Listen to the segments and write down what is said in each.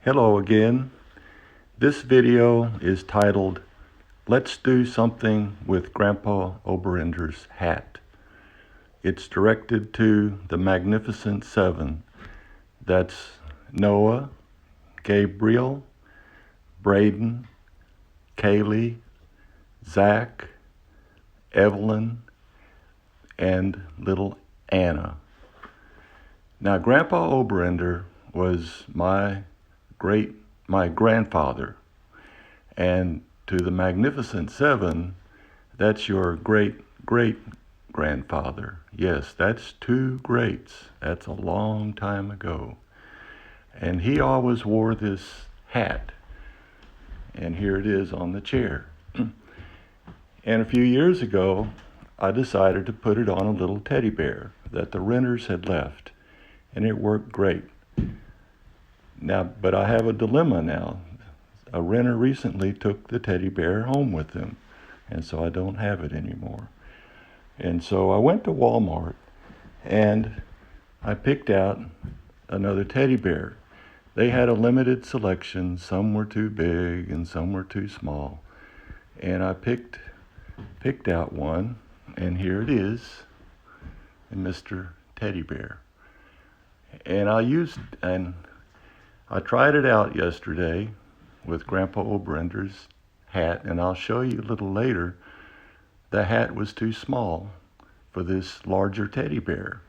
Hello again. This video is titled, Let's Do Something with Grandpa Oberrender's Hat. It's directed to the Magnificent Seven. That's Noah, Gabriel, Braden, Kaylee, Zach, Evelyn, and little Anna. Now, Grandpa Oberrender was my grandfather, and to the Magnificent Seven, that's your great-great-grandfather. Yes, that's two greats. That's a long time ago. And he always wore this hat, and here it is on the chair. And a few years ago, I decided to put it on a little teddy bear that the renters had left, and it worked great. Now, but I have a dilemma now. A renter recently took the teddy bear home with him, and so I don't have it anymore. And so I went to Walmart, and I picked out another teddy bear. They had a limited selection. Some were too big, and some were too small. And I picked out one, and here it is, Mr. Teddy Bear. And I tried it out yesterday with Grandpa Oberrender's hat, and I'll show you a little later. The hat was too small for this larger teddy bear,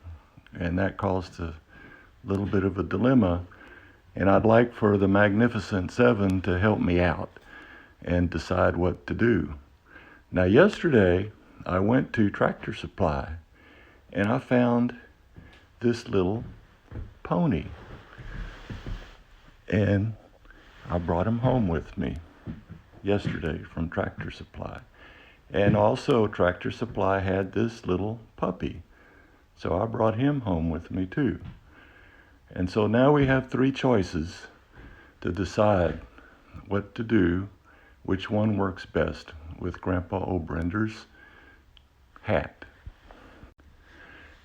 and that caused a little bit of a dilemma, and I'd like for the Magnificent Seven to help me out and decide what to do. Now, yesterday, I went to Tractor Supply, and I found this little pony. And I brought him home with me yesterday from Tractor Supply. And also Tractor Supply had this little puppy. So I brought him home with me too. And so now we have three choices to decide what to do, which one works best with Grandpa Oberrender's hat.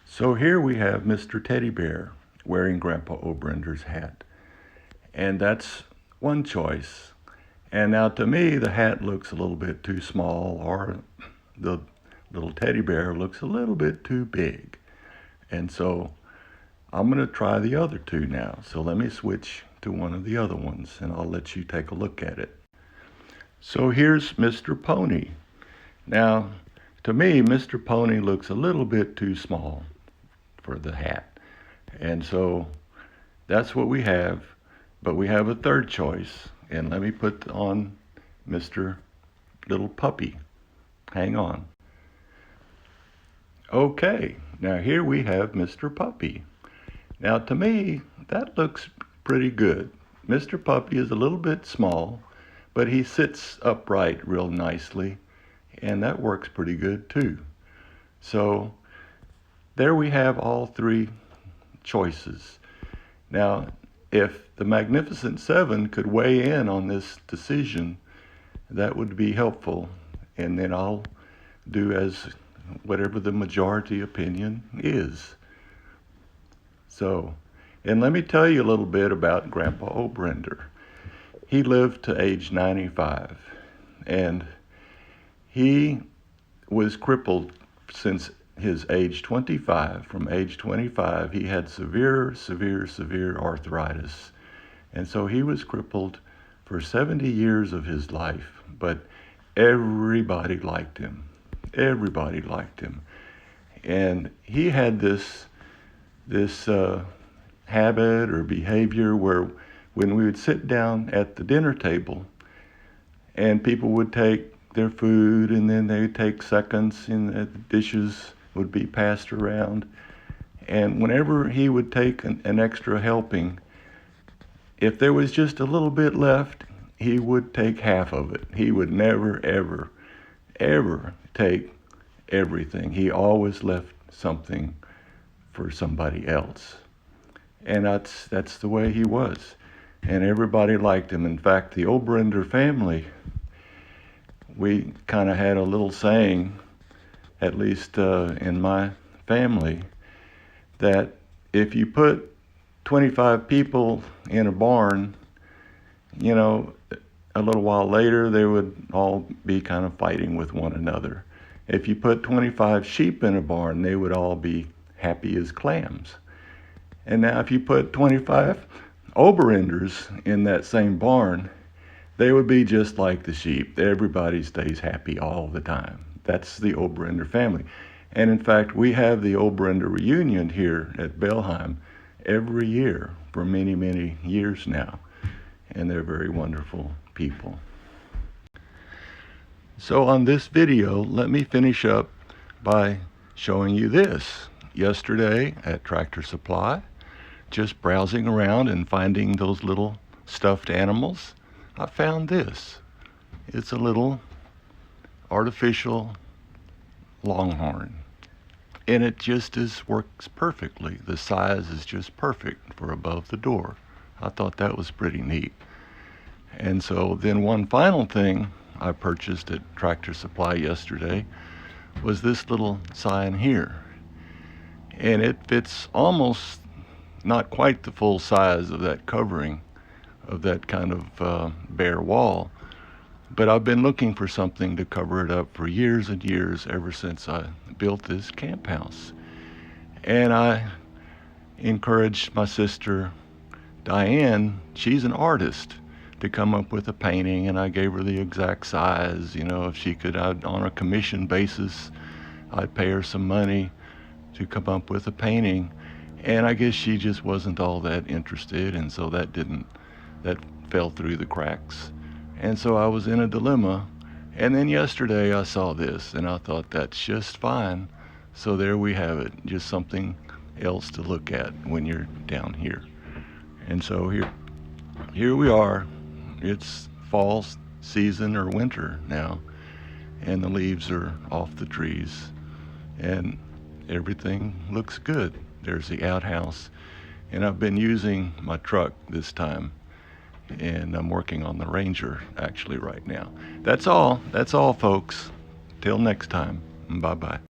So here we have Mr. Teddy Bear wearing Grandpa Oberrender's hat. And that's one choice. And now to me, the hat looks a little bit too small, or the little teddy bear looks a little bit too big. And so I'm going to try the other two now. So let me switch to one of the other ones, and I'll let you take a look at it. So here's Mr. Pony. Now, to me, Mr. Pony looks a little bit too small for the hat. And so that's what we have. But we have a third choice, and let me put on Mr. Little Puppy. Hang on. Okay, now here we have Mr. Puppy. Now to me, that looks pretty good. Mr. Puppy is a little bit small, but he sits upright real nicely, and that works pretty good too. So there we have all three choices. Now, if the Magnificent Seven could weigh in on this decision, that would be helpful. And then I'll do as whatever the majority opinion is. So, and let me tell you a little bit about Grandpa Oberrender. He lived to age 95, and he was crippled since his age 25. From age 25, he had severe arthritis. And so he was crippled for 70 years of his life, but everybody liked him. Everybody liked him. And he had this habit or behavior where when we would sit down at the dinner table and people would take their food and then they would take seconds and the dishes would be passed around. And whenever he would take an extra helping, if there was just a little bit left, he would take half of it. He would never, ever take everything. He always left something for somebody else. And that's the way he was. And everybody liked him. In fact, the Oberrender family, we kind of had a little saying, at least in my family, that if you put 25 people in a barn you know, a little while later, they would all be kind of fighting with one another. If you put 25 sheep in a barn, they would all be happy as clams. And now, if you put 25 Oberrenders in that same barn, they would be just like the sheep. Everybody stays happy all the time. That's the Oberrender family. And in fact, we have the Oberrender reunion here at Belheim every year for many, many years now. And they're very wonderful people. So on this video, let me finish up by showing you this. Yesterday at Tractor Supply, just browsing around and finding those little stuffed animals, I found this. It's a little artificial longhorn. And it just works perfectly. The size is just perfect for above the door. I thought that was pretty neat. And so then one final thing I purchased at Tractor Supply yesterday was this little sign here. And it fits almost not quite the full size of that covering of that kind of bare wall. But I've been looking for something to cover it up for years and years, ever since I built this camp house. And I encouraged my sister Diane, she's an artist, to come up with a painting, and I gave her the exact size. You know, if she could, on a commission basis, I'd pay her some money to come up with a painting. And I guess she just wasn't all that interested, and so that fell through the cracks. And so I was in a dilemma. And then yesterday I saw this, and I thought, that's just fine. So there we have it, just something else to look at when you're down here. And so here we are. It's fall season or winter now, and the leaves are off the trees, and everything looks good. There's the outhouse, and I've been using my truck this time, and I'm working on the Ranger actually right now. That's all folks. Till next time. Bye-bye.